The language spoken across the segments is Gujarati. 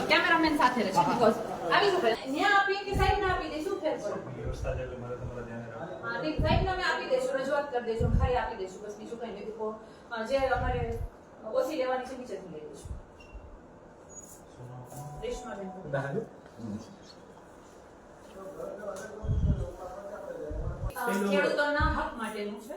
કેમેરામેન સાથે રહેશે બીકોઝ આવી શું કરે ન્યા આપીએ કે સાહેબ ના આપી દેશું ફેર પડે વ્યવસ્થા એટલે મારે તમારા ધ્યાને રાખો હા ઠીક સાહેબ નામે આપી દેશું રજૂઆત કરી દેશું ખાલી આપી દેશું બસ બીજું કંઈ નહીં તો જે અમારે ઓછી લેવાની છે નીચેથી લઈ લઈશું રેશમાબેન ખેડૂતોના હક માટેનું છે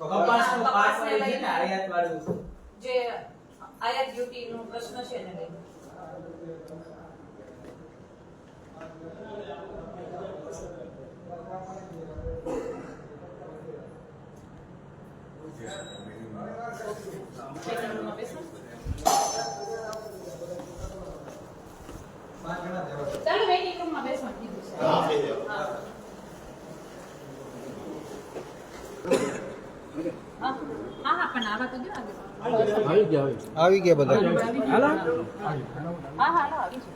કપાસનો પાક હોય છે ને આયાત વાળું જે આયાત ડ્યુટી નો પ્રશ્ન છે ને લઈને ચાલો વેઇટિંગ રૂમમાં બેસવાનું કીધું છે હા પણ આવા તો દો આવી ગયા બધા હાલો હા આવી છે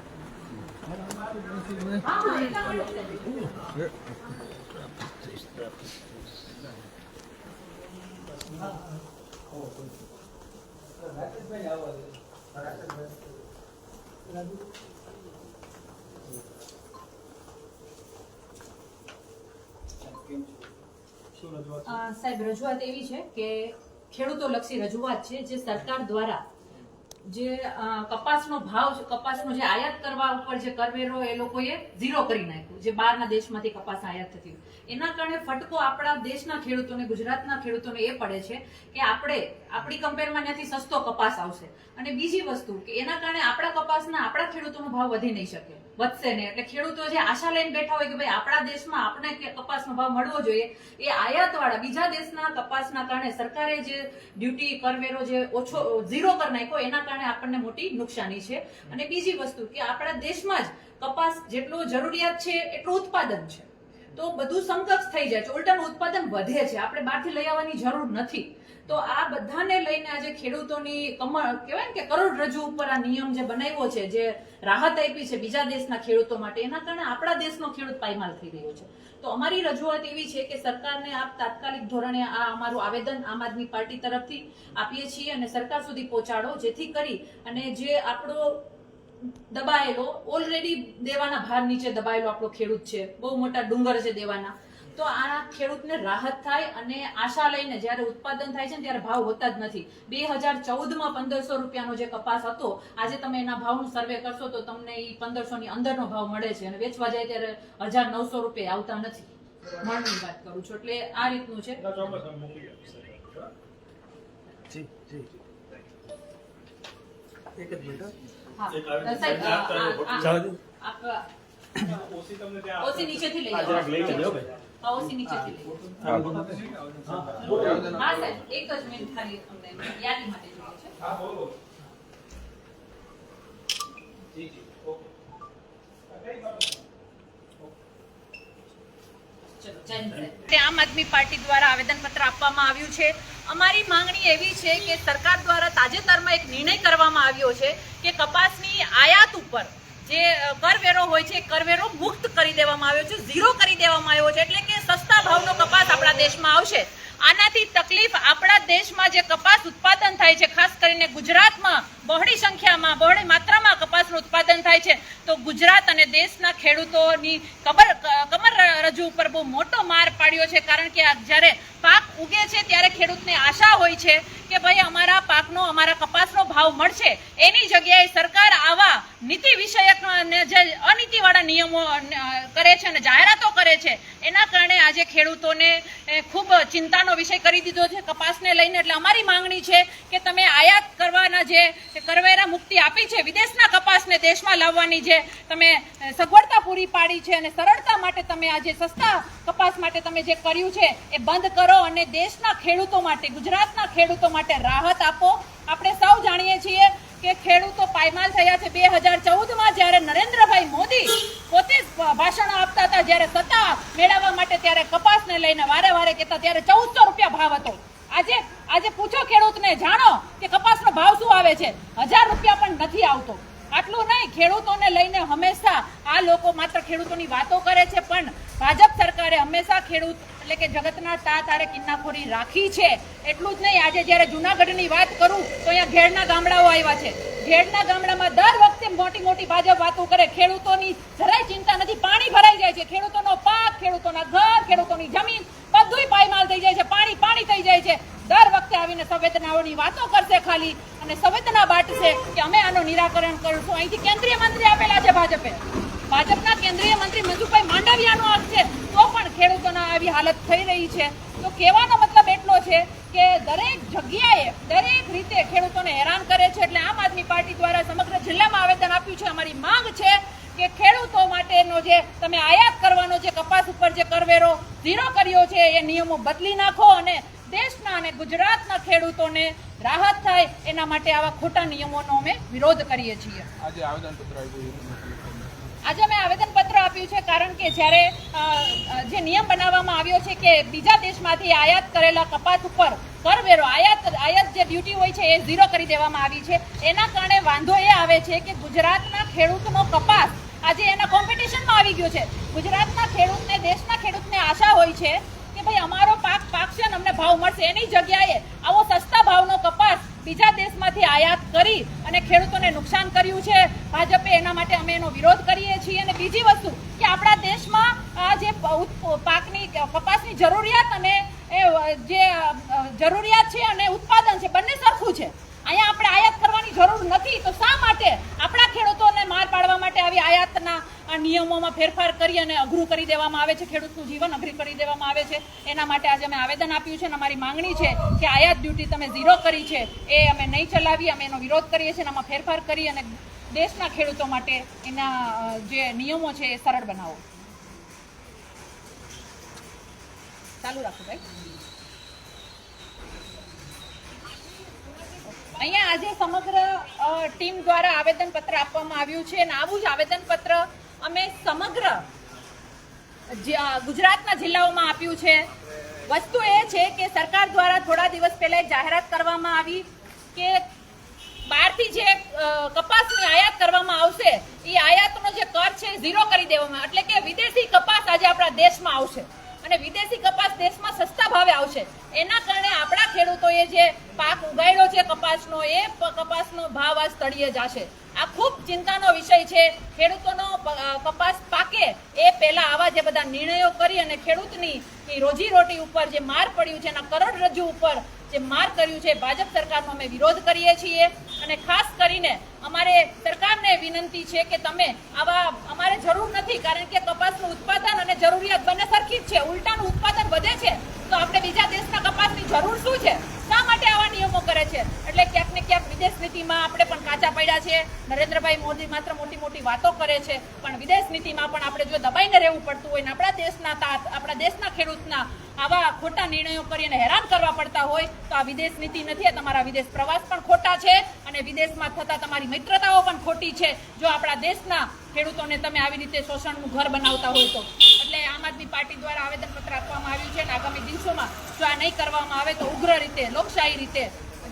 સાહેબ રજૂઆત એવી છે કે ખેડૂતો લક્ષી રજૂઆત છે જે સરકાર દ્વારા જે કપાસનો ભાવ કપાસનો જે આયાત કરવા ઉપર જે કરવેરો એ લોકોએ ઝીરો કરી નાખ્યું જે બહારના દેશમાંથી કપાસ આયાત થતી એના કારણે ફટકો આપણા દેશના ખેડૂતોને ગુજરાતના ખેડૂતોને એ પડે છે કે આપણી કમ્પેરમાં ત્યાંથી સસ્તો કપાસ આવશે અને બીજી વસ્તુ કે એના કારણે આપણા કપાસના આપણા ખેડૂતોનો ભાવ વધી નહીં શકે વધશે ને એટલે ખેડૂતો જે આશા લઈને બેઠા હોય કે ભાઈ આપણા દેશમાં આપણે કપાસનો ભાવ મળવો જોઈએ એ આયાતવાળા બીજા દેશના કપાસના કારણે સરકારે જે ડ્યુટી કરવેરો જે ઓછો ઝીરો કરી નાખ્યો એના કારણે આપણને મોટી નુકસાની છે અને બીજી વસ્તુ કે આપણા દેશમાં જ કપાસ જેટલો જરૂરિયાત છે એટલું ઉત્પાદન છે તો બધું સમકક્ષ થઈ જાય છે ઉલટાનું ઉત્પાદન વધે છે આપણે બહારથી લઈ આવવાની જરૂર નથી તો આ બધાને લઈને આજે ખેડૂતોની કહેવાય ને કે કરોડરજ્જુ ઉપર આ નિયમ જે બનાવ્યો છે જે રાહત આપી છે બીજા દેશના ખેડૂતો માટે એના કારણે આપણા દેશનો ખેડૂત પાયમાલ થઈ રહ્યો છે તો અમારી રજૂઆત એવી છે કે સરકારને આપ તાત્કાલિક ધોરણે આ અમારું આવેદન આમ આદમી પાર્ટી તરફથી આપીએ છીએ અને સરકાર સુધી પહોંચાડો જેથી કરી અને જે આપણો દબાયેલો ઓલરેડી દેવાના ભાર નીચે દબાયેલો આપણો ખેડૂત છે બહુ મોટા ડુંગર છે દેવાના તો આ ખેડૂતને રાહત થાય અને આશા લઈને જ્યારે ઉત્પાદન થાય છે ત્યારે ભાવ હોતા જ નથી 2014માં 1500 રૂપિયાનો જે કપાસ હતો આજે તમે એના ભાવનું સર્વે કરશો તો તમને એ 1500 ની અંદરનો ભાવ મળે છે અને વેચવા જાય ત્યારે 1900 રૂપિયા આવતા નથી મળની વાત કરું છું એટલે આ રીતનું છે એક જ મિનિટ ઓસી નીચેથી લઈ જાઓ ઓસી નીચેથી લઈ હા સાહેબ એક જ મિનિટ ખાલી તમને યાદી માટે જોઈએ છે હા બોલો જી જી ઓકે આમ આદમી પાર્ટી દ્વારા આવેદનપત્ર આપવામાં આવ્યું છે અમારી માંગણી એવી છે કે સરકાર દ્વારા તાજેતરમાં એક નિર્ણય કરવામાં આવ્યો છે કે કપાસની આયાત ઉપર જે કરવેરો હોય છે કરવેરો મુક્ત કરી દેવામાં આવ્યો છે ઝીરો કરી દેવામાં આવ્યો છે એટલે કે સસ્તા ભાવનો કપાસ આપણા દેશમાં આવશે આનાથી તકલીફ આપણા દેશમાં જે કપાસ ઉત્પાદન થાય છે ખાસ કરીને ગુજરાતમાં બહોળી સંખ્યામાં બહોળી માત્રામાં કપાસનું ઉત્પાદન થાય છે તો ગુજરાત અને દેશના ખેડૂતોની કમરરજ્જુ ઉપર બહુ મોટો માર પાડ્યો છે કારણ કે જ્યારે પાક ઉગે છે ત્યારે ખેડૂતને આશા હોય છે કે ભાઈ અમારા પાકનો અમારા કપાસનો ભાવ મળશે એની જગ્યાએ સરકાર આવા નીતિ વિષયક જે અનીતિવાળા નિયમો કરે છે અને જાહેરાતો કરે છે એના કારણે આજે ખેડૂતોને ખૂબ ચિંતાનો વિષય કરી દીધો છે કપાસને લઈને એટલે અમારી માંગણી છે કે તમે આયાત કરવાના જે કરવેરા મુક્તિ આપી છે વિદેશના કપાસને દેશમાં લાવવાની જે તમે સગવડતા પૂરી પાડી છે અને સરળતા માટે તમે આજે સસ્તા કપાસ માટે તમે જે કર્યું છે એ બંધ કરો અને દેશના ખેડૂતો માટે ગુજરાતના ખેડૂતો માટે રાહત આપો આપણે સૌ જાણીએ છીએ કે ખેડૂતો પાયમાલ થયા છે 2014માં જ્યારે નરેન્દ્રભાઈ મોદી પોતે ભાષણો આપતા હતા, જ્યારે સત્તા મેળવવા માટે, ત્યારે કપાસને લઈને વારે વારે કહેતા, ત્યારે 1400 રૂપિયા ભાવ હતો. આજે પૂછો ખેડૂતને, જાણો કે કપાસનો ભાવ શું આવે છે. 1000 રૂપિયા પણ નથી આવતો. આટલું નહીં, ખેડૂતોને લઈને હંમેશા આ લોકો માત્ર ખેડૂતોની વાતો કરે છે, પણ ભાજપ સરકારે હંમેશા ખેડૂત એટલે કે જગતના તારે કિન્નાખોરી રાખી છે. એટલું જ નહીં, આજે જ્યારે જુનાગઢની વાત કરું તો અહીંયા ઘેડના ગામડાઓ આવ્યા છે. ઘેડના ગામડામાં દર વખતે મોટી મોટી ભાજપ વાતો કરે, ખેડૂતોની જરાય ચિંતા નથી. પાણી ભરાઈ જાય છે, ખેડૂતોનો પાક, ખેડૂતોના ઘર, ખેડૂતોની જમીન બધુંય પાયમાલ થઈ જાય છે, પાણી થઈ જાય છે. દર વખતે આવીને સંવેદનાઓની વાતો કરશે ખાલી, અને સંવેદના બાંટશે કે અમે આનું નિરાકરણ કરશું. અહીંથી કેન્દ્રીય મંત્રી આપેલા છે ભાજપના કેન્દ્રીય મંત્રી મનસુખભાઈ માંડવિયાનો આંક છે, તો પણ ખેડૂતોના આવી હાલત થઈ રહી છે. તો કહેવાનો મતલબ એટલો છે કે દરેક જગ્યાએ દરેક રીતે ખેડૂતોને હેરાન કરે છે. એટલે આમ આદમી પાર્ટી દ્વારા સમગ્ર જિલ્લામાં આવેદન આપ્યું છે. અમારી માંગ છે કે ખેડૂતો માટેનો જે તમે આયાત કરવાનો છે કપાસ ઉપર જે કરવેરો 0 કર્યો છે, એ નિયમો બદલી નાખો અને દેશના અને ગુજરાતના ખેડૂતોને રાહત થાય, એના માટે આવા ખોટા નિયમોનો અમે વિરોધ કરીએ છીએ. આજે અમે આવેદનપત્ર આપ્યું છે કારણ કે જ્યારે જે નિયમ બનાવવામાં આવ્યો છે કે બીજા દેશમાંથી આયાત કરેલા કપાસ ઉપર કરવેરો, આયાત જે ડ્યુટી હોય છે એ 0 કરી દેવામાં આવી છે. એના કારણે વાંધો એ આવે છે કે ગુજરાતના ખેડૂતનો કપાસ આજે એના કોમ્પિટિશનમાં આવી ગયો છે. ગુજરાતના ખેડૂતને, દેશના ખેડૂતને આશા હોય છે કે ભાઈ અમારો પાક પાકશે અને અમને ભાવ મળશે. એની જગ્યાએ આવો સસ્તા ભાવનો કપાસ બીજા દેશમાંથી આયાત કરી અને ખેડૂતોને નુકસાન કર્યું છે ભાજપે. એના માટે અમે એનો વિરોધ કરીએ છીએ. અને બીજી વસ્તુ કે આપણા દેશમાં જે પાકની કપાસની જરૂરિયાત અને જે જરૂરિયાત છે અને ઉત્પાદન છે બંને સરખું છે. અહીંયા આપણે આયાત કરવાની જરૂર નથી, તો શા માટે આપણા ખેડૂતોને માર પાડવા માટે આવી આયાતના નિયમોમાં ફેરફાર કરી અને અઘરું કરી દેવામાં આવે છે, ખેડૂતનું જીવન અઘરું કરી દેવામાં આવે છે. એના માટે આજે અમે આવેદન આપ્યું છે અને અમારી માંગણી છે કે આયાત ડ્યુટી તમે 0 કરી છે એ અમે નહીં ચલાવી. અમે એનો વિરોધ કરીએ છીએ. એનામાં ફેરફાર કરી અને દેશના ખેડૂતો માટે એના જે નિયમો છે એ સરળ બનાવો. ચાલુ રાખો ભાઈ. અહીંયા આજે સમગ્ર ટીમ દ્વારા આવેદનપત્ર આપવામાં આવ્યું છે અને આવું જ આવેદનપત્ર અમે સમગ્ર ગુજરાતના જિલ્લાઓમાં આપ્યું છે. વસ્તુ એ છે કે સરકાર દ્વારા થોડા દિવસ પહેલા એક જાહેરાત કરવામાં આવી કે બહારથી જે કપાસની આયાત કરવામાં આવશે એ આયાતનો જે કર છે 0 કરી દેવામાં, એટલે કે વિદેશી કપાસ આજે આપણા દેશમાં આવશે અને વિદેશી કપાસ દેશમાં સસ્તા ભાવે આવશે. એના કારણે આપણા ખેડૂતોએ જે પાક ઉગાડ્યો છે કપાસનો, એ કપાસનો ભાવ આજ તળિયે જશે. આ ખૂબ ચિંતાનો વિષય છે. ખેડૂતોનો કપાસ પાકે એ પહેલા આવા જે બધા નિર્ણયો કરી અને ખેડૂતની રોજીરોટી ઉપર જે માર પડ્યું છે, એના કરોડરજ્જુ ઉપર જે માર કર્યું છે, ભાજપ સરકારનો અમે વિરોધ કરીએ છીએ. અને ખાસ કરીને અમારે સરકારને વિનંતી છે કે તમે આવા, અમારે જરૂર નથી, કારણ કે કપાસનું ઉત્પાદન અને જરૂરિયાત બંને સરખી જ છે. ઉલટાનું ઉત્પાદન વધે છે તો આપણે બીજા દેશના કપાસની જરૂર શું છે? શા માટે આવા નિયમો કરે છે? એટલે ક્યાંક ને ક્યાંક વિદેશ નીતિમાં આપણે પણ કાચા પડ્યા છે. નરેન્દ્રભાઈ મોદી માત્ર મોટી મોટી વાતો કરે છે, પણ વિદેશ નીતિમાં પણ આપણે જો દબાઈને રહેવું પડતું હોય ને આપણા દેશના ખેડૂતના આવા ખોટા નિર્ણયો કરીને હેરાન કરવા પડતા હોય તો આ વિદેશ નીતિ નથી. તમારા વિદેશ પ્રવાસ પણ ખોટા છે અને વિદેશમાં થતા તમારી મિત્રતાઓ પણ ખોટી છે જો આપણા દેશના ખેડૂતોને તમે આવી રીતે શોષણનું ઘર બનાવતા હોય તો. એટલે આમ આદમી પાર્ટી દ્વારા આવેદનપત્ર આપવામાં આવ્યું છે અને આગામી દિવસોમાં જો આ નહીં કરવામાં આવે તો ઉગ્ર રીતે, લોકશાહી રીતે,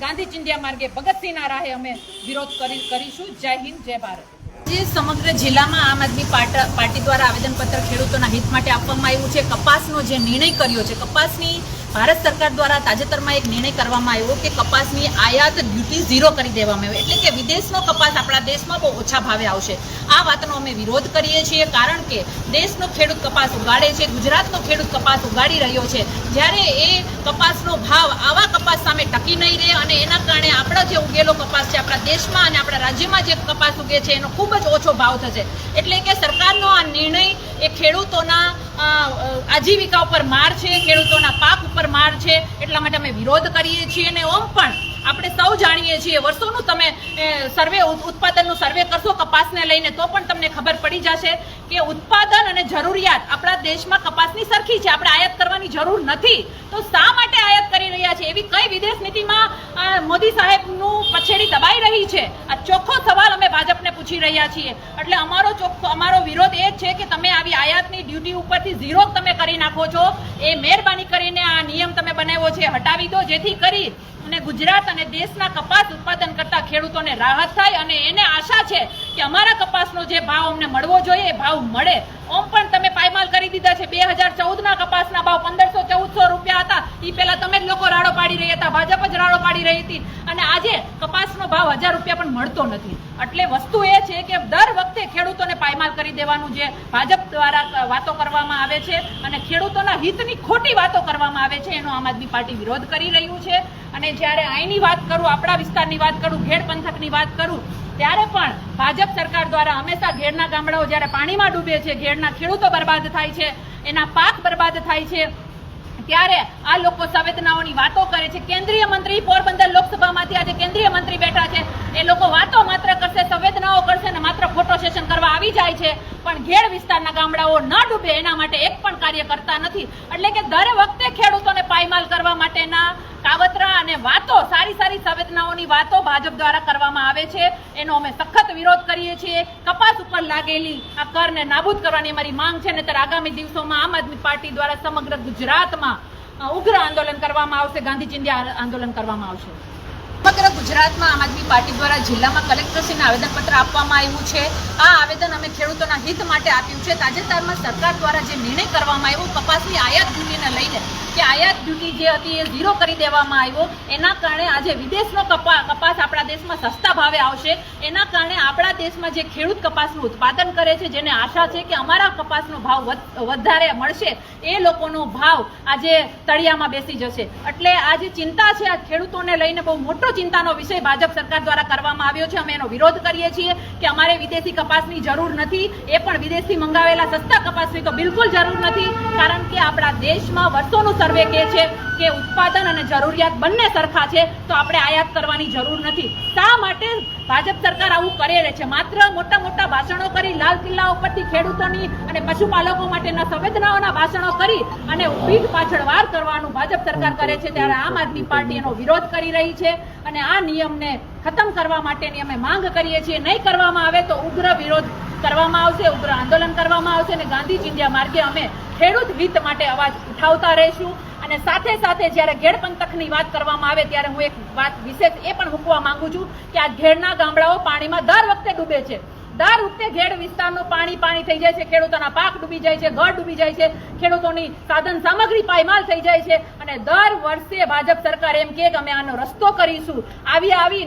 ગાંધી ચિંધ્યા માર્ગે, ભગતસિંહના રાહે અમે વિરોધ કરીશું. જય હિન્દ, જય ભારત. જે સમગ્ર જિલ્લામાં આમ આદમી પાર્ટી દ્વારા આવેદનપત્ર ખેડૂતોના હિત માટે આપવામાં આવ્યું છે. કપાસનો જે નિર્ણય કર્યો છે, કપાસની ભારત સરકાર દ્વારા તાજેતરમાં એક નિર્ણય કરવામાં આવ્યો કે કપાસની આયાત ડ્યુટી 0 કરી દેવામાં આવે, એટલે કે વિદેશનો કપાસ આપણા દેશમાં બહુ ઓછા ભાવે આવશે. આ વાતનો અમે વિરોધ કરીએ છીએ, કારણ કે દેશનો ખેડૂત કપાસ ઉગાડે છે, ગુજરાતનો ખેડૂત કપાસ ઉગાડી રહ્યો છે. જ્યારે એ કપાસનો ભાવ આવા કપાસ સામે ટકી નહીં રહે અને એના કારણે આપણો જે ઉગેલો કપાસ છે, આપણા દેશમાં અને આપણા રાજ્યમાં જે કપાસ ઉગે છે એનો ખૂબ જ ઓછો ભાવ થશે. એટલે કે સરકારનો આ નિર્ણય એ ખેડૂતોના આજીવિકા ઉપર માર છે, ખેડૂતોના પાક ઉપર માર છે. એટલા માટે અમે વિરોધ કરીએ છીએ. અને ઓમ પણ આપણે સૌ જાણીએ છીએ, વર્ષોનું તમે ઉત્પાદનનું સર્વે કરશો કપાસને લઈને તો પણ તમને ખબર પડી જશે કે ઉત્પાદન અને જરૂરિયાત આપણા દેશમાં કપાસની સરખી છે. આપણે આયાત કરવાની જરૂર નથી, તો શા માટે આયાત કરી રહ્યા રહ્યા છે. એવી કઈ વિદેશ નીતિમાં મોદી સાહેબનું પછેડી દબાઈ રહી છે? આ ચોખ્ખો સવાલ અમે ભાજપને પૂછી રહ્યા છીએ. એટલે અમારો વિરોધ એ જ છે કે તમે આવી આયાતની ડ્યુટી ઉપરથી ઝીરો તમે કરી નાખો છો. એ મહેરબાની કરીને આ નિયમ તમે બનાવ્યો છે હટાવી દો, જેથી કરી અને ગુજરાત અને દેશના કપાસ ઉત્પાદન કરતા ખેડૂતોને રાહત થાય અને એને આશા છે કે અમારા કપાસનો જે ભાવ અમને મળવો જોઈએ એ ભાવ મળે. ઓમ પણ તમે પાયમાલ કરી દીધા છે. 2014ના કપાસના ભાવ 1500-1400 રૂપિયા હતા. એ પહેલા તમે જ લોકો રાડો પાડી રહ્યા હતા, ભાજપ જ રાડો પાડી રહી હતી, અને આજે કપાસનો ભાવ 1000 રૂપિયા પણ મળતો નથી. એટલે વસ્તુ એ છે કે દર વખતે ખેડૂતોને પાયમાલ કરી દેવાનું જે ભાજપ દ્વારા વાતો કરવામાં આવે છે અને ખેડૂતોના હિતની ખોટી વાતો કરવામાં આવે છે, એનો આમ આદમી પાર્ટી વિરોધ કરી રહ્યું છે. અને જ્યારે અહીંની વાત કરું, આપણા વિસ્તારની વાત કરું, ઘેડ પંથકની વાત કરું, ત્યારે પણ ભાજપ સરકાર દ્વારા હંમેશા ઘેડના ગામડાઓ જ્યારે પાણીમાં ડૂબે છે, ઘેડના ખેડૂતો બરબાદ થાય છે, એના પાક બરબાદ થાય છે, ત્યારે આ લોકો સંવેદનાઓની વાતો કરે છે. કેન્દ્રીય મંત્રી પોરબંદર લોકસભામાંથી આજે કેન્દ્રીય મંત્રી બેઠા છે, એ લોકો વાતો માત્ર કરશે, સંવેદનાઓ કરશે અને માત્ર ફોટો સેશન કરવા આવી જાય છે, પણ ઘેડ વિસ્તારના ગામડાઓ ન ડૂબે એના માટે એક પણ કાર્ય કરતા નથી. એટલે કે દર વખતે ખેડૂતોને પાયમાલ કરવા માટેના કાવતરા અને વાતો, સારી સારી સંવેદનાઓની વાતો ભાજપ દ્વારા કરવામાં આવે છે. એનો અમે સખત વિરોધ કરીએ છીએ. કપાસ ઉપર લાગેલી આ કરને નાબૂદ કરવાની અમારી માંગ છે. નહીંતર આગામી દિવસોમાં આમ આદમી પાર્ટી દ્વારા સમગ્ર ગુજરાતમાં ઉગ્ર આંદોલન કરવામાં આવશે, ગાંધી ચિંધ્યા આંદોલન કરવામાં આવશે. સમગ્ર ગુજરાતમાં આમ આદમી પાર્ટી દ્વારા જિલ્લામાં કલેક્ટરશ્રીને આવેદનપત્ર આપવામાં આવ્યું છે. આ આવેદન અમે ખેડૂતોના હિત માટે આપ્યું છે. તાજેતરમાં સરકાર દ્વારા જે નિર્ણય કરવામાં આવ્યો કપાસની આયાત ડ્યુટીને લઈને, કે આયાત ડ્યુટી જે હતી એ ઝીરો કરી દેવામાં આવ્યો, એના કારણે આજે વિદેશનો કપાસ આપણા દેશમાં સસ્તા ભાવે આવશે. એના કારણે આપણા દેશમાં જે ખેડૂત કપાસનું ઉત્પાદન કરે છે, જેને આશા છે કે અમારા કપાસનો ભાવ વધારે મળશે, એ લોકોનો ભાવ આજે તળિયામાં બેસી જશે. એટલે આ જે ચિંતા છે આ ખેડૂતોને લઈને બહુ મોટો ચિંતાનો વિષય ભાજપ સરકાર દ્વારા કરવામાં આવ્યો છે. અમે એનો વિરોધ કરીએ છીએ કે અમારે વિદેશી કપાસની જરૂર નથી, એ પણ વિદેશથી મંગાવેલા સસ્તા કપાસની તો બિલકુલ જરૂર નથી. કારણ કે આપણા દેશમાં વર્ષોનું સર્વે કહે છે કે ઉત્પાદન અને જરૂરિયાત બંને સરખા છે, તો આપણે આયાત કરવાની જરૂર નથી. શા માટે ભાજપ સરકાર આવું કરે છે? માત્ર મોટા મોટા ભાષણો કરી, લાલ કિલ્લા ઉપરથી ખેડૂતોની અને પશુપાલકો માટેના સંવેદનાઓના ભાષણો કરી અને પીઠ પાછળ વાર કરવાનું ભાજપ સરકાર કરે છે. ત્યારે આમ આદમી પાર્ટી એનો વિરોધ કરી રહી છે અને આ નિયમને ખતમ કરવા માટેની અમે માંગ કરીએ છીએ. નહીં કરવામાં આવે તો ઉગ્ર વિરોધ કરવામાં આવશે, ઉગ્ર આંદોલન કરવામાં આવશે અને ગાંધી ચિંધ્યા માર્ગે અમે ખેડૂત હિત માટે અવાજ ઉઠાવતા રહીશું. અને સાથે સાથે જ્યારે ઘેડ પંથકની વાત કરવામાં આવે ત્યારે હું એક વાત વિશેષ એ પણ મૂકવા માંગુ છું કે આ ઘેડના ગામડાઓ પાણીમાં દર વખતે ડૂબે છે. દર વખતે ઘેડ વિસ્તારનું પાણી થઈ જાય છે, ખેડૂતોના પાક ડૂબી જાય છે, ઘર ડૂબી જાય છે, ખેડૂતોની સાધન સામગ્રી પાયમાલ થઈ જાય છે. અને દર વર્ષે ભાજપ સરકાર એમ કે અમે આનો રસ્તો કરીશું,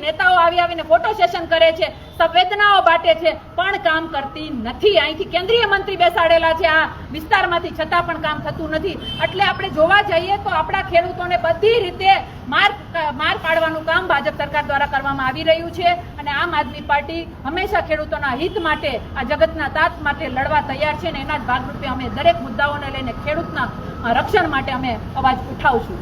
નેતાઓ આવીને ફોટો સેશન કરે છે, સંવેદનાઓ બાટે છે, પણ કામ કરતી નથી. અહીંથી કેન્દ્રીય મંત્રી બેસાડેલા છે આ વિસ્તારમાંથી, છતાં પણ કામ થતું નથી. એટલે આપણે જોવા જઈએ તો આપણા ખેડૂતોને બધી રીતે માર પાડવાનું કામ ભાજપ સરકાર દ્વારા કરવામાં આવી રહ્યું છે. અને આમ આદમી પાર્ટી હંમેશા ખેડૂતોના હિત માટે, આ જગતના તાત માટે લડવા તૈયાર છે અને એના જ ભાગરૂપે અમે દરેક મુદ્દાઓને લઈને ખેડૂતના રક્ષણ માટે અમે અવાજ ઉઠાવશું.